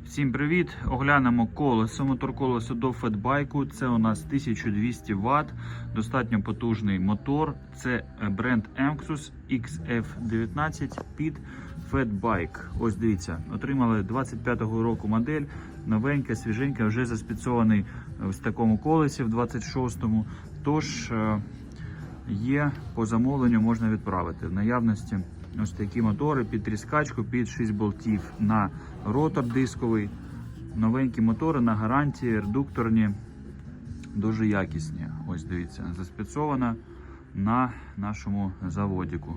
Всім привіт! Оглянемо колесо, мотор-колесо до фетбайку. Це у нас 1200 Вт, достатньо потужний мотор. Це бренд Emxus XF19 під фетбайк. Ось дивіться, отримали 25-го року модель, новенька, свіженька, вже заспецований в такому колесі в 26-му. Тож є по замовленню, можна відправити. В наявності ось такі мотори під тріскачку, під 6 болтів на ротор дисковий. Новенькі мотори на гарантії, редукторні, дуже якісні. Ось дивіться, заспецована на нашому заводіку.